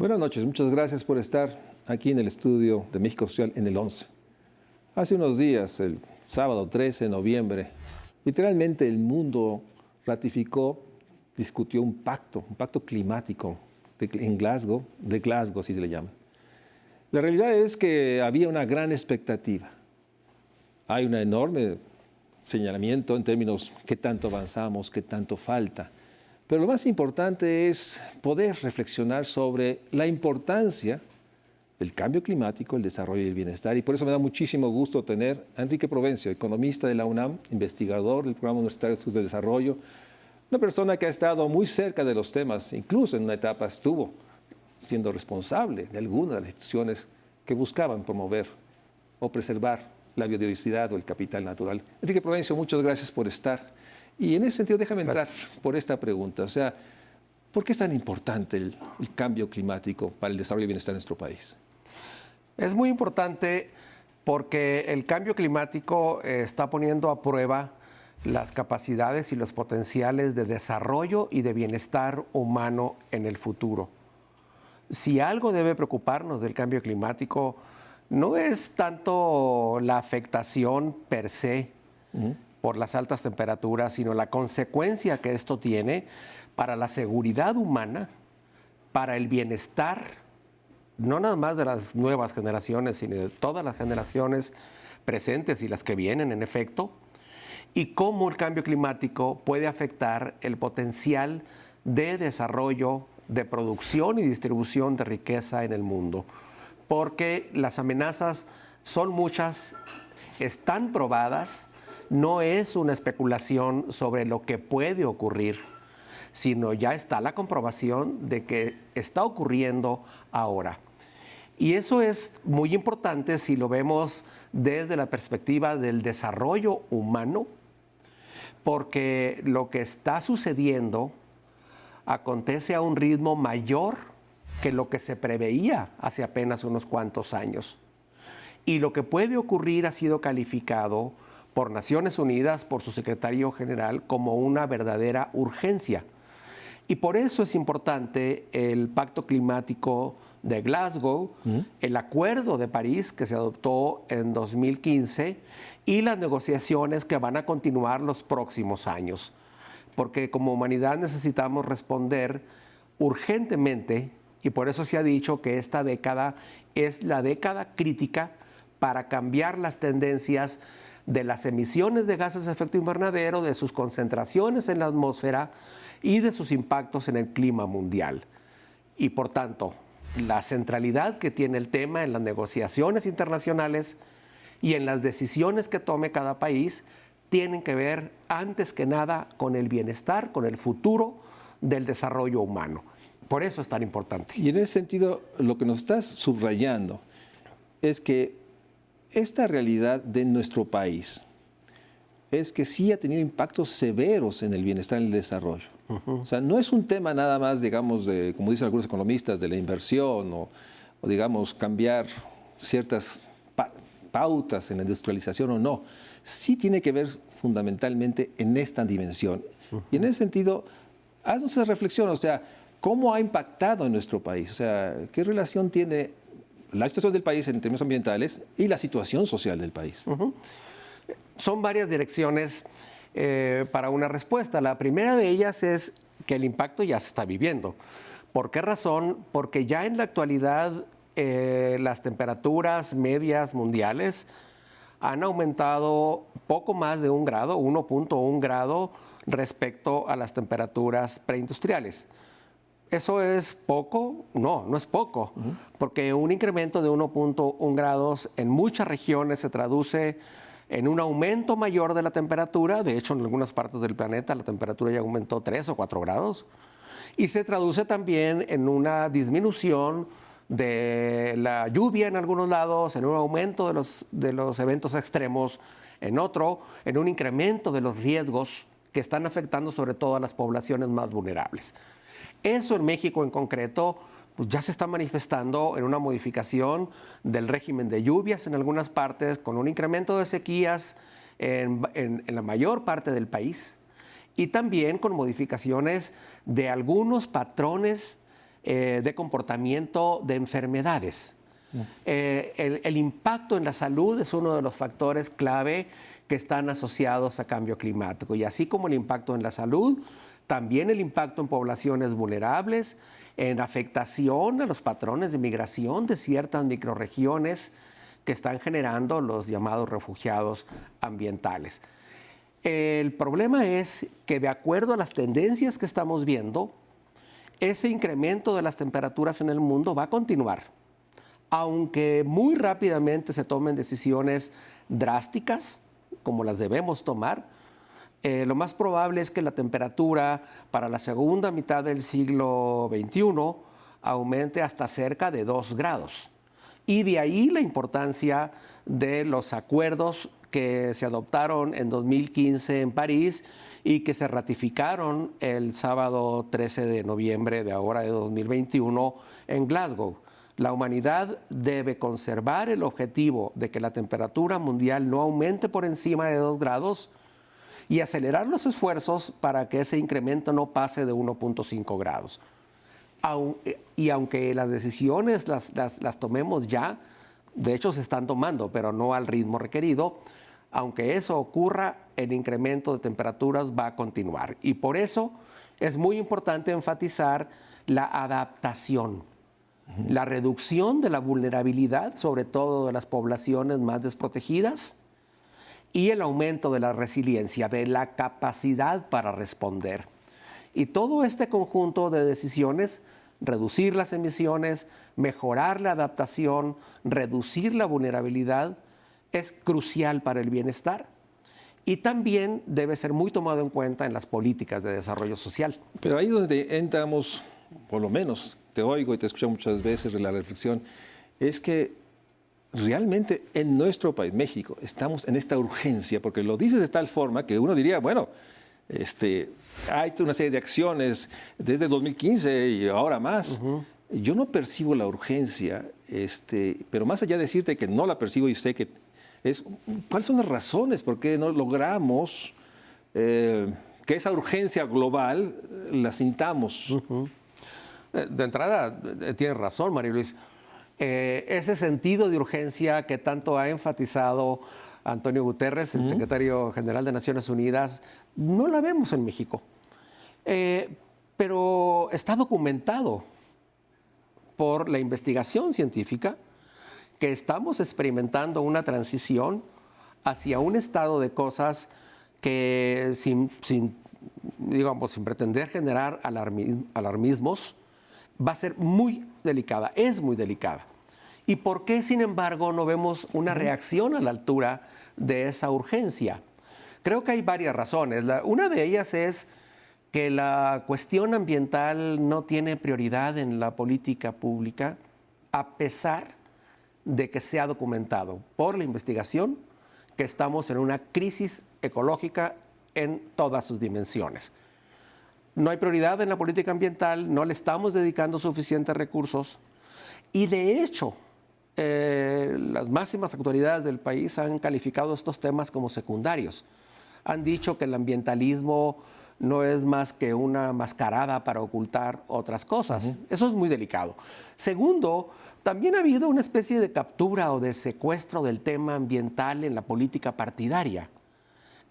Buenas noches, muchas gracias por estar aquí en el estudio de México Social en el 11. Hace unos días, el sábado 13 de noviembre, literalmente el mundo ratificó, discutió un pacto climático en Glasgow, de Glasgow así se le llama. La realidad es que había una gran expectativa. Hay un enorme señalamiento en términos qué tanto avanzamos, qué tanto falta. Pero lo más importante es poder reflexionar sobre la importancia del cambio climático, el desarrollo y el bienestar. Y por eso me da muchísimo gusto tener a Enrique Provencio, economista de la UNAM, investigador del Programa Universitario de Estudios de Desarrollo, una persona que ha estado muy cerca de los temas, incluso en una etapa estuvo siendo responsable de algunas de las instituciones que buscaban promover o preservar la biodiversidad o el capital natural. Enrique Provencio, muchas gracias por estar. Y en ese sentido, déjame entrar por esta pregunta. O sea, ¿por qué es tan importante el cambio climático para el desarrollo y bienestar de nuestro país? Es muy importante porque el cambio climático está poniendo a prueba las capacidades y los potenciales de desarrollo y de bienestar humano en el futuro. Si algo debe preocuparnos del cambio climático, no es tanto la afectación per se por las altas temperaturas, sino la consecuencia que esto tiene para la seguridad humana, para el bienestar, no nada más de las nuevas generaciones, sino de todas las generaciones presentes y las que vienen, en efecto, y cómo el cambio climático puede afectar el potencial de desarrollo, de producción y distribución de riqueza en el mundo. Porque las amenazas son muchas, están probadas, no es una especulación sobre lo que puede ocurrir, sino ya está la comprobación de que está ocurriendo ahora. Y eso es muy importante si lo vemos desde la perspectiva del desarrollo humano, porque lo que está sucediendo acontece a un ritmo mayor que lo que se preveía hace apenas unos cuantos años. Y lo que puede ocurrir ha sido calificado por Naciones Unidas, por su secretario general, como una verdadera urgencia. Y por eso es importante el Pacto Climático de Glasgow, el Acuerdo de París que se adoptó en 2015 y las negociaciones que van a continuar los próximos años. Porque como humanidad necesitamos responder urgentemente, y por eso se ha dicho que esta década es la década crítica para cambiar las tendencias de las emisiones de gases de efecto invernadero, de sus concentraciones en la atmósfera y de sus impactos en el clima mundial. Y por tanto, la centralidad que tiene el tema en las negociaciones internacionales y en las decisiones que tome cada país tienen que ver antes que nada con el bienestar, con el futuro del desarrollo humano. Por eso es tan importante. Y en ese sentido, lo que nos estás subrayando es que esta realidad de nuestro país es que sí ha tenido impactos severos en el bienestar y el desarrollo. O sea, no es un tema nada más, digamos, de, como dicen algunos economistas, de la inversión o digamos, cambiar ciertas pautas en la industrialización o no. Sí tiene que ver fundamentalmente en esta dimensión. Y en ese sentido, haznos esa reflexión, o sea, ¿cómo ha impactado en nuestro país? O sea, ¿qué relación tiene la situación del país en términos ambientales y la situación social del país? Son varias direcciones para una respuesta. La primera de ellas es que el impacto ya se está viviendo. ¿Por qué razón? Porque ya en la actualidad las temperaturas medias mundiales han aumentado poco más de 1 grado, 1.1 grado respecto a las temperaturas preindustriales. ¿Eso es poco? No, no es poco, porque un incremento de 1.1 grados en muchas regiones se traduce en un aumento mayor de la temperatura. De hecho, en algunas partes del planeta la temperatura ya aumentó 3 o 4 grados. Y se traduce también en una disminución de la lluvia en algunos lados, en un aumento de los eventos extremos en otro, en un incremento de los riesgos que están afectando sobre todo a las poblaciones más vulnerables. Eso en México en concreto pues ya se está manifestando en una modificación del régimen de lluvias en algunas partes, con un incremento de sequías en la mayor parte del país y también con modificaciones de algunos patrones de comportamiento de enfermedades. El impacto en la salud es uno de los factores clave que están asociados a cambio climático. Y así como el impacto en la salud, también el impacto en poblaciones vulnerables, en afectación a los patrones de migración de ciertas microrregiones que están generando los llamados refugiados ambientales. El problema es que, de acuerdo a las tendencias que estamos viendo, ese incremento de las temperaturas en el mundo va a continuar, aunque muy rápidamente se tomen decisiones drásticas, como las debemos tomar. Lo más probable es que la temperatura para la segunda mitad del siglo XXI aumente hasta cerca de 2 grados. Y de ahí la importancia de los acuerdos que se adoptaron en 2015 en París y que se ratificaron el sábado 13 de noviembre de ahora de 2021 en Glasgow. La humanidad debe conservar el objetivo de que la temperatura mundial no aumente por encima de 2 grados y acelerar los esfuerzos para que ese incremento no pase de 1.5 grados. Y aunque las decisiones las tomemos ya, de hecho se están tomando, pero no al ritmo requerido, aunque eso ocurra, el incremento de temperaturas va a continuar. Y por eso es muy importante enfatizar la adaptación, la reducción de la vulnerabilidad, sobre todo de las poblaciones más desprotegidas, y el aumento de la resiliencia, de la capacidad para responder. Y todo este conjunto de decisiones, reducir las emisiones, mejorar la adaptación, reducir la vulnerabilidad, es crucial para el bienestar y también debe ser muy tomado en cuenta en las políticas de desarrollo social. Pero ahí donde entramos, por lo menos te oigo y te escucho muchas veces en la reflexión, es que realmente en nuestro país, México, estamos en esta urgencia, porque lo dices de tal forma que uno diría, bueno, hay una serie de acciones desde 2015 y ahora más. Yo no percibo la urgencia, pero más allá de decirte que no la percibo y sé que ¿cuáles son las razones por qué no logramos que esa urgencia global la sintamos? De entrada, tienes razón, María Luis. Ese sentido de urgencia que tanto ha enfatizado Antonio Guterres, el secretario general de Naciones Unidas, no la vemos en México. Pero está documentado por la investigación científica que estamos experimentando una transición hacia un estado de cosas que sin pretender generar alarmismos, va a ser muy delicada, es muy delicada. ¿Y por qué, sin embargo, no vemos una reacción a la altura de esa urgencia? Creo que hay varias razones. Una de ellas es que la cuestión ambiental no tiene prioridad en la política pública, a pesar de que se ha documentado por la investigación que estamos en una crisis ecológica en todas sus dimensiones. No hay prioridad en la política ambiental, no le estamos dedicando suficientes recursos y, de hecho, las máximas autoridades del país han calificado estos temas como secundarios. Han dicho que el ambientalismo no es más que una mascarada para ocultar otras cosas. Eso es muy delicado. Segundo, también ha habido una especie de captura o de secuestro del tema ambiental en la política partidaria.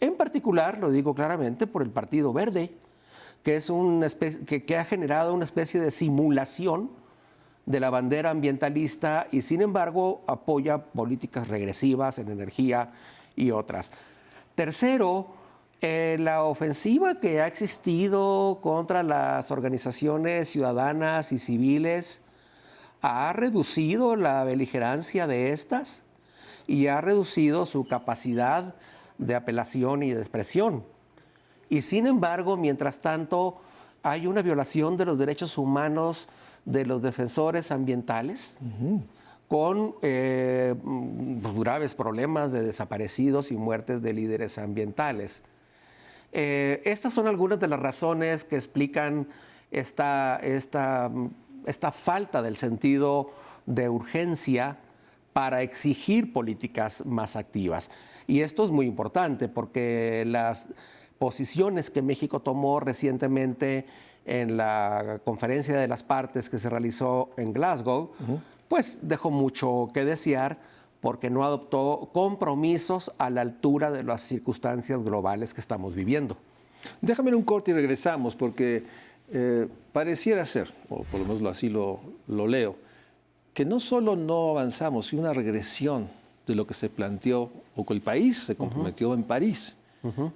En particular, lo digo claramente, por el Partido Verde, que es que ha generado una especie de simulación de la bandera ambientalista y, sin embargo, apoya políticas regresivas en energía y otras. Tercero, la ofensiva que ha existido contra las organizaciones ciudadanas y civiles ha reducido la beligerancia de estas y ha reducido su capacidad de apelación y de expresión. Y sin embargo, mientras tanto, hay una violación de los derechos humanos de los defensores ambientales, con graves problemas de desaparecidos y muertes de líderes ambientales. Estas son algunas de las razones que explican esta falta del sentido de urgencia para exigir políticas más activas. Y esto es muy importante porque las posiciones que México tomó recientemente en la conferencia de las partes que se realizó en Glasgow, pues dejó mucho que desear porque no adoptó compromisos a la altura de las circunstancias globales que estamos viviendo. Déjame en un corte y regresamos, porque pareciera ser, o por lo menos así lo leo, que no solo no avanzamos, sino una regresión de lo que se planteó o que el país se comprometió en París.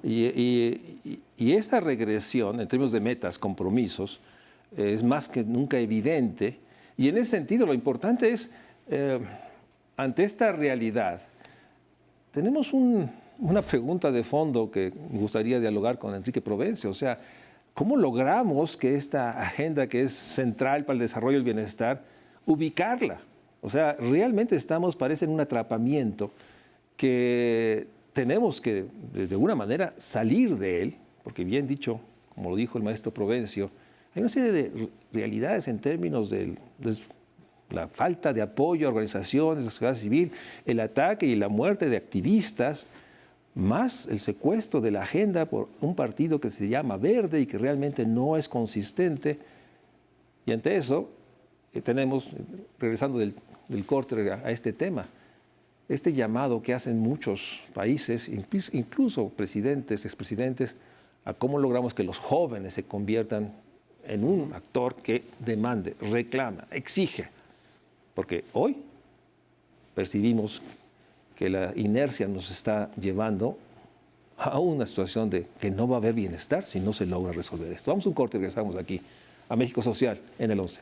Y esta regresión, en términos de metas, compromisos, es más que nunca evidente. Y en ese sentido, lo importante es, ante esta realidad, tenemos una pregunta de fondo que me gustaría dialogar con Enrique Provencio. O sea, ¿cómo logramos que esta agenda que es central para el desarrollo y el bienestar, ubicarla? O sea, realmente parece en un atrapamiento que tenemos que, de alguna manera, salir de él, porque bien dicho, como lo dijo el maestro Provencio, hay una serie de realidades en términos de la falta de apoyo a organizaciones de la sociedad civil, el ataque y la muerte de activistas, más el secuestro de la agenda por un partido que se llama Verde y que realmente no es consistente. Y ante eso tenemos, regresando del corte a este tema, este llamado que hacen muchos países, incluso presidentes, expresidentes, a cómo logramos que los jóvenes se conviertan en un actor que demande, reclama, exige. Porque hoy percibimos que la inercia nos está llevando a una situación de que no va a haber bienestar si no se logra resolver esto. Vamos a un corte y regresamos aquí a México Social en el 11.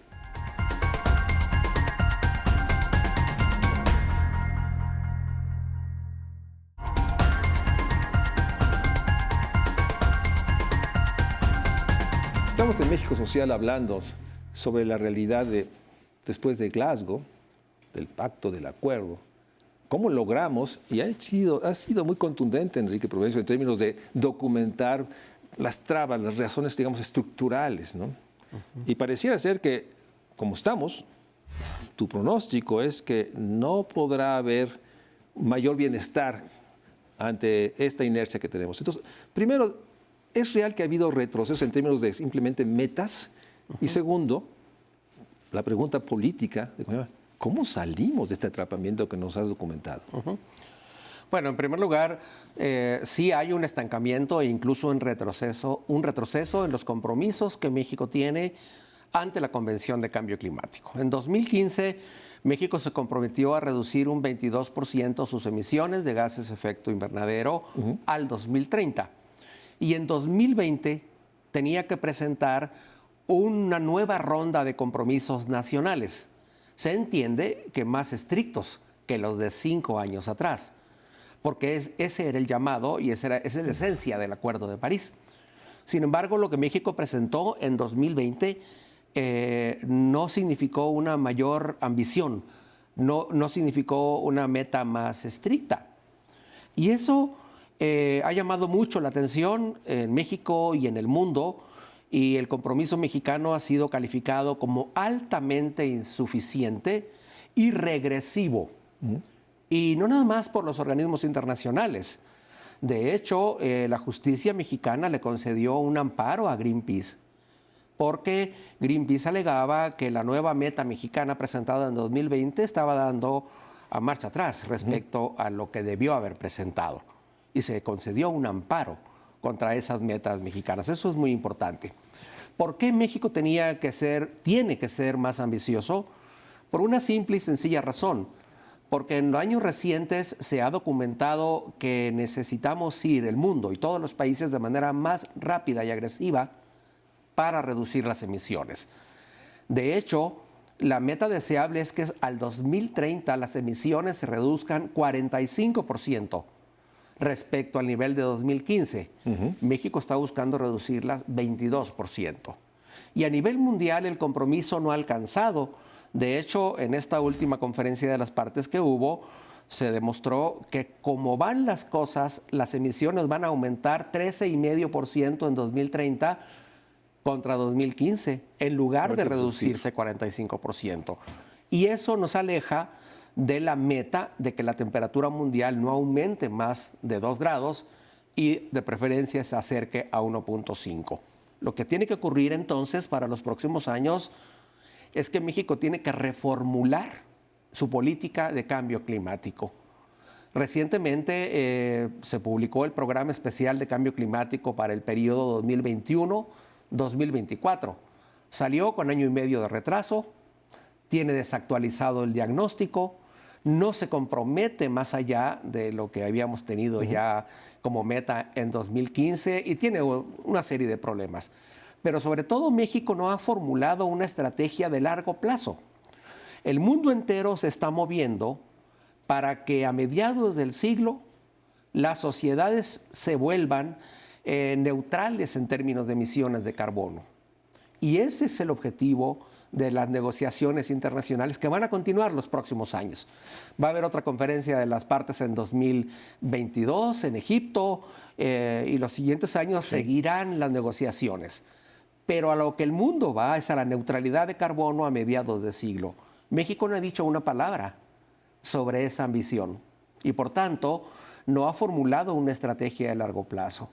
Estamos en México Social hablando sobre la realidad después de Glasgow, del pacto, del acuerdo. ¿Cómo logramos? Y ha sido muy contundente, Enrique Provencio, en términos de documentar las trabas, las razones, digamos, estructurales, ¿no? Y pareciera ser que, como estamos, tu pronóstico es que no podrá haber mayor bienestar ante esta inercia que tenemos. Entonces, primero, ¿es real que ha habido retrocesos en términos de simplemente metas? Y segundo, la pregunta política, ¿cómo salimos de este atrapamiento que nos has documentado? Bueno, en primer lugar, sí hay un estancamiento e incluso un retroceso en los compromisos que México tiene ante la Convención de Cambio Climático. En 2015, México se comprometió a reducir un 22% sus emisiones de gases de efecto invernadero al 2030. Y en 2020 tenía que presentar una nueva ronda de compromisos nacionales. Se entiende que más estrictos que los de 5 años atrás, porque ese era el llamado y esa es la esencia del Acuerdo de París. Sin embargo, lo que México presentó en 2020 no significó una mayor ambición, no significó una meta más estricta. Y eso ha llamado mucho la atención en México y en el mundo, y el compromiso mexicano ha sido calificado como altamente insuficiente y regresivo. Y no nada más por los organismos internacionales. De hecho, la justicia mexicana le concedió un amparo a Greenpeace, porque Greenpeace alegaba que la nueva meta mexicana presentada en 2020 estaba dando a marcha atrás respecto a lo que debió haber presentado. Y se concedió un amparo contra esas metas mexicanas. Eso es muy importante. ¿Por qué México tiene que ser más ambicioso? Por una simple y sencilla razón. Porque en los años recientes se ha documentado que necesitamos ir el mundo y todos los países de manera más rápida y agresiva para reducir las emisiones. De hecho, la meta deseable es que al 2030 las emisiones se reduzcan 45%. Respecto al nivel de 2015. México está buscando reducirlas 22%. Y a nivel mundial el compromiso no ha alcanzado. De hecho, en esta última conferencia de las partes que hubo, se demostró que como van las cosas, las emisiones van a aumentar 13,5% en 2030 contra 2015, en lugar de reducirse 45%. Y eso nos aleja de la meta de que la temperatura mundial no aumente más de 2 grados y de preferencia se acerque a 1,5. Lo que tiene que ocurrir entonces para los próximos años es que México tiene que reformular su política de cambio climático. Recientemente se publicó el Programa Especial de Cambio Climático para el periodo 2021-2024. Salió con año y medio de retraso, tiene desactualizado el diagnóstico, no se compromete más allá de lo que habíamos tenido ya como meta en 2015 y tiene una serie de problemas. Pero sobre todo México no ha formulado una estrategia de largo plazo. El mundo entero se está moviendo para que a mediados del siglo las sociedades se vuelvan neutrales en términos de emisiones de carbono. Y ese es el objetivo de las negociaciones internacionales que van a continuar los próximos años. Va a haber otra conferencia de las partes en 2022 en Egipto y los siguientes años seguirán las negociaciones. Pero a lo que el mundo va es a la neutralidad de carbono a mediados de siglo. México no ha dicho una palabra sobre esa ambición y por tanto no ha formulado una estrategia de largo plazo.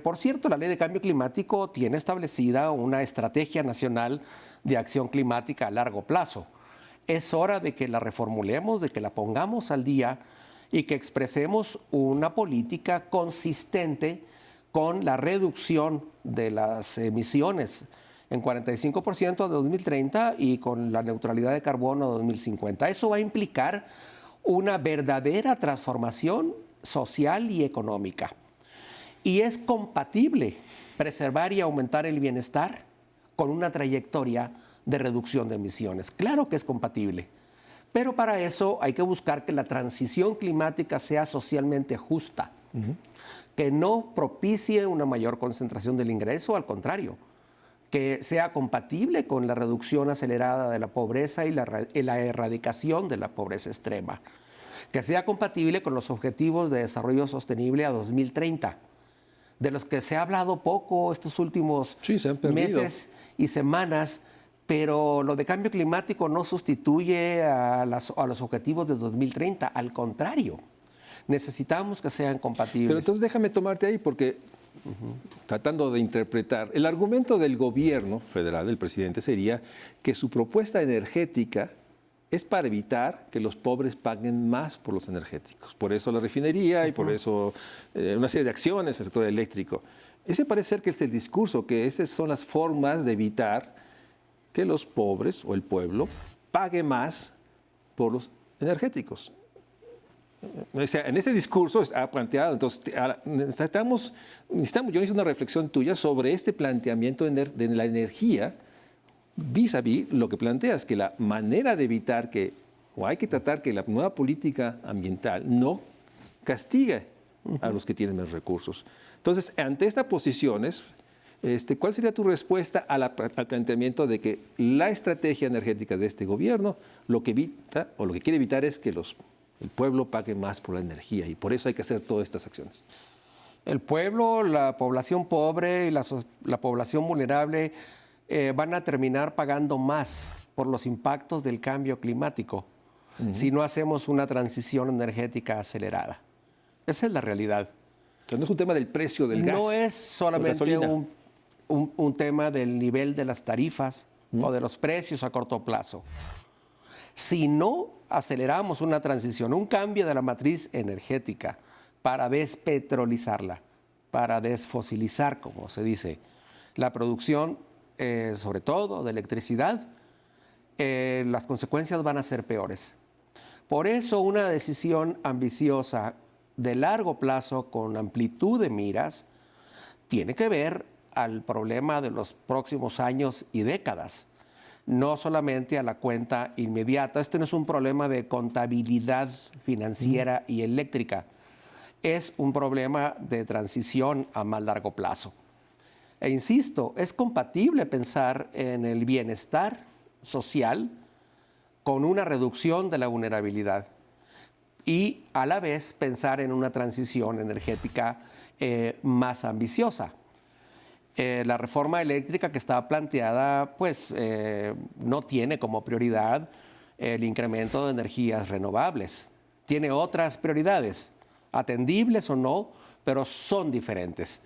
Por cierto, la Ley de Cambio Climático tiene establecida una estrategia nacional de acción climática a largo plazo. Es hora de que la reformulemos, de que la pongamos al día y que expresemos una política consistente con la reducción de las emisiones en 45% a 2030 y con la neutralidad de carbono a 2050. Eso va a implicar una verdadera transformación social y económica. Y es compatible preservar y aumentar el bienestar con una trayectoria de reducción de emisiones. Claro que es compatible, pero para eso hay que buscar que la transición climática sea socialmente justa, que no propicie una mayor concentración del ingreso, al contrario, que sea compatible con la reducción acelerada de la pobreza y la erradicación de la pobreza extrema, que sea compatible con los objetivos de desarrollo sostenible a 2030, de los que se ha hablado poco estos últimos meses y semanas, pero lo de cambio climático no sustituye a los objetivos de 2030, al contrario, necesitamos que sean compatibles. Pero entonces déjame tomarte ahí porque, tratando de interpretar, el argumento del gobierno federal, del presidente, sería que su propuesta energética es para evitar que los pobres paguen más por los energéticos. Por eso la refinería y por eso una serie de acciones en el sector eléctrico. Ese parece ser que es el discurso, que esas son las formas de evitar que los pobres o el pueblo pague más por los energéticos. O sea, en ese discurso ha planteado, entonces necesitamos, yo hice una reflexión tuya sobre este planteamiento de la energía vis a vis lo que planteas, que la manera de evitar que, o hay que tratar que la nueva política ambiental no castigue a los que tienen menos recursos. Entonces, ante estas posiciones, ¿cuál sería tu respuesta al planteamiento de que la estrategia energética de este gobierno lo que evita o lo que quiere evitar es que el pueblo pague más por la energía y por eso hay que hacer todas estas acciones? El pueblo, la población pobre y la población vulnerable van a terminar pagando más por los impactos del cambio climático si no hacemos una transición energética acelerada. Esa es la realidad. O sea, no es un tema del precio del gas. No es solamente un tema del nivel de las tarifas o de los precios a corto plazo. Si no aceleramos una transición, un cambio de la matriz energética para despetrolizarla, para desfosilizar, como se dice, la producción, sobre todo de electricidad, las consecuencias van a ser peores. Por eso una decisión ambiciosa de largo plazo con amplitud de miras tiene que ver al problema de los próximos años y décadas, no solamente a la cuenta inmediata. Este no es un problema de contabilidad financiera y eléctrica, es un problema de transición a más largo plazo. E insisto, es compatible pensar en el bienestar social con una reducción de la vulnerabilidad y a la vez pensar en una transición energética más ambiciosa. La reforma eléctrica que está planteada pues no tiene como prioridad el incremento de energías renovables. Tiene otras prioridades, atendibles o no, pero son diferentes.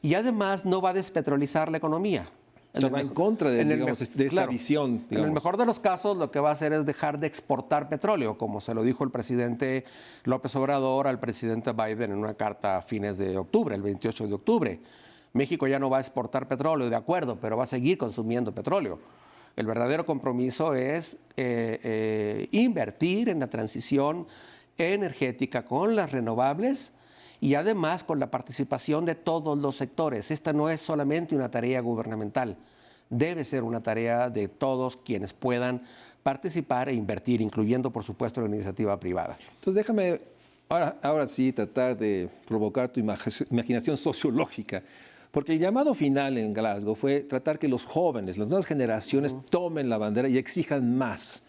y además no va a despetrolizar la economía. O sea, va en contra de, digamos, de esta visión. Digamos. En el mejor de los casos, lo que va a hacer es dejar de exportar petróleo, como se lo dijo el presidente López Obrador al presidente Biden en una carta a fines de octubre, el 28 de octubre. México ya no va a exportar petróleo, de acuerdo, pero va a seguir consumiendo petróleo. El verdadero compromiso es invertir en la transición energética con las renovables y además con la participación de todos los sectores. Esta no es solamente una tarea gubernamental, debe ser una tarea de todos quienes puedan participar e invertir, incluyendo, por supuesto, la iniciativa privada. Entonces, déjame ahora sí tratar de provocar tu imaginación sociológica, porque el llamado final en Glasgow fue tratar que los jóvenes, las nuevas generaciones, tomen la bandera y exijan más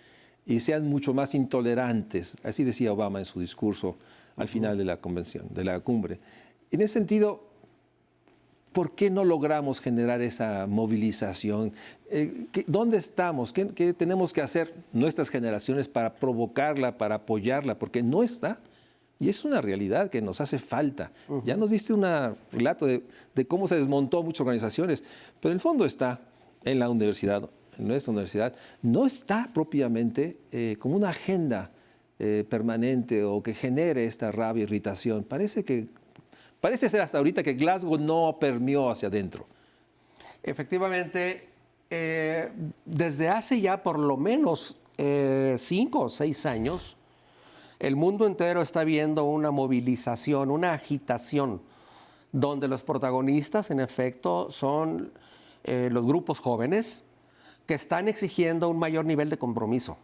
y sean mucho más intolerantes. Así decía Obama en su discurso al final de la convención, de la cumbre. En ese sentido, ¿por qué no logramos generar esa movilización? ¿Dónde estamos? ¿Qué tenemos que hacer nuestras generaciones para provocarla, para apoyarla? Porque no está. Y es una realidad que nos hace falta. Ya nos diste un relato de cómo se desmontó muchas organizaciones, pero en el fondo está en la universidad, en nuestra universidad, no está propiamente como una agenda permanente o que genere esta rabia, irritación. Parece ser hasta ahorita que Glasgow no permeó hacia adentro. Efectivamente, desde hace ya por lo menos 5 o 6 años, el mundo entero está viendo una movilización, una agitación, donde los protagonistas, en efecto, son los grupos jóvenes que están exigiendo un mayor nivel de compromiso.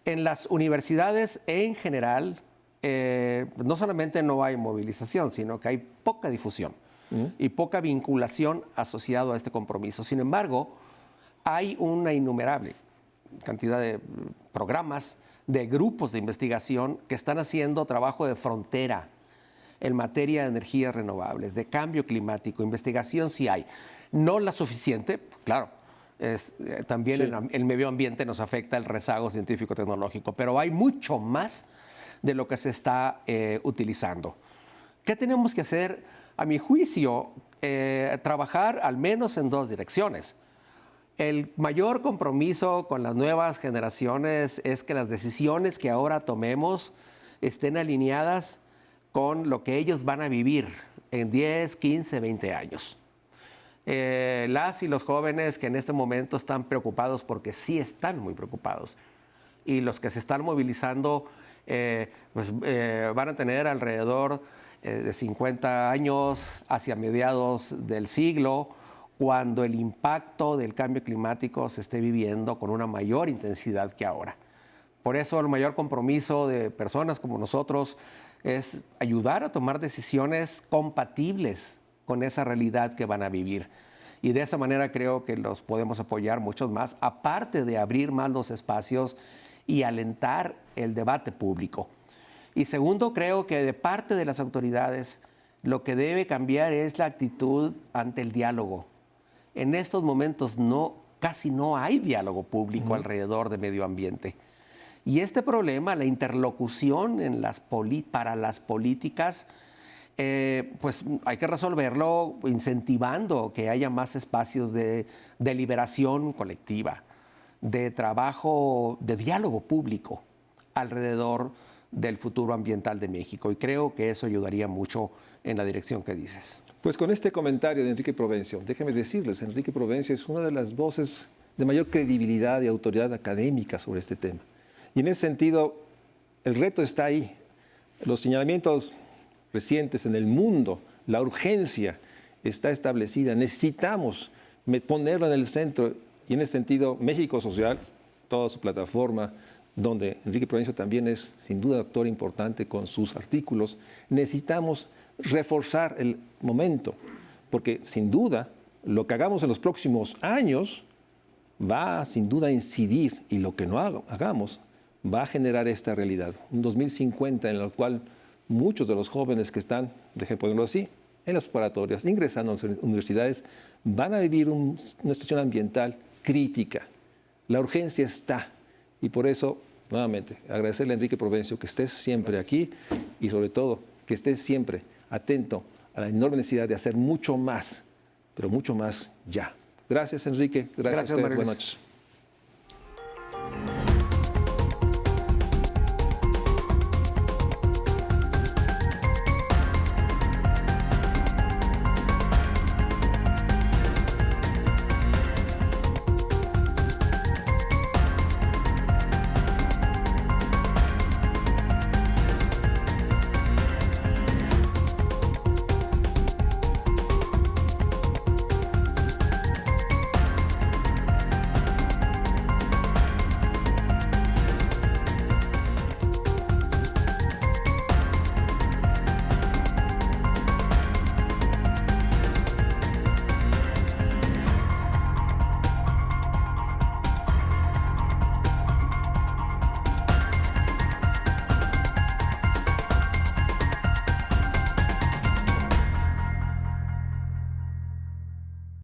En las universidades en general, no solamente no hay movilización, sino que hay poca difusión y poca vinculación asociada a este compromiso. Sin embargo, hay una innumerable cantidad de programas, de grupos de investigación que están haciendo trabajo de frontera en materia de energías renovables, de cambio climático. Investigación sí hay. No la suficiente, claro. También sí. El medio ambiente nos afecta el rezago científico-tecnológico, pero hay mucho más de lo que se está utilizando. ¿Qué tenemos que hacer? A mi juicio, trabajar al menos en 2 direcciones. El mayor compromiso con las nuevas generaciones es que las decisiones que ahora tomemos estén alineadas con lo que ellos van a vivir en 10, 15, 20 años. Las y los jóvenes que en este momento están preocupados, porque sí están muy preocupados, y los que se están movilizando van a tener alrededor de 50 años hacia mediados del siglo, cuando el impacto del cambio climático se esté viviendo con una mayor intensidad que ahora. Por eso el mayor compromiso de personas como nosotros es ayudar a tomar decisiones compatibles con esa realidad que van a vivir. Y de esa manera creo que los podemos apoyar muchos más, aparte de abrir más los espacios y alentar el debate público. Y segundo, creo que de parte de las autoridades lo que debe cambiar es la actitud ante el diálogo. En estos momentos casi no hay diálogo público alrededor de medio ambiente. Y este problema, la interlocución para las políticas, pues hay que resolverlo incentivando que haya más espacios de deliberación colectiva, de trabajo, de diálogo público alrededor del futuro ambiental de México. Y creo que eso ayudaría mucho en la dirección que dices. Pues con este comentario de Enrique Provencio, déjenme decirles, Enrique Provencio es una de las voces de mayor credibilidad y autoridad académica sobre este tema. Y en ese sentido, el reto está ahí. Los señalamientos recientes en el mundo, la urgencia está establecida. Necesitamos ponerlo en el centro. Y en ese sentido, México Social, toda su plataforma, donde Enrique Provencio también es sin duda actor importante con sus artículos, necesitamos reforzar el momento, porque sin duda lo que hagamos en los próximos años va sin duda a incidir, y lo que no hagamos va a generar esta realidad, un 2050 en el cual muchos de los jóvenes que están, déjenme ponerlo así, en las preparatorias, ingresando a las universidades, van a vivir una situación ambiental crítica. La urgencia está, y por eso, nuevamente, agradecerle a Enrique Provencio que estés siempre aquí y sobre todo que estés siempre atento a la enorme necesidad de hacer mucho más, pero mucho más ya. Gracias, Enrique. Gracias a ustedes. María Luisa. Buenas noches.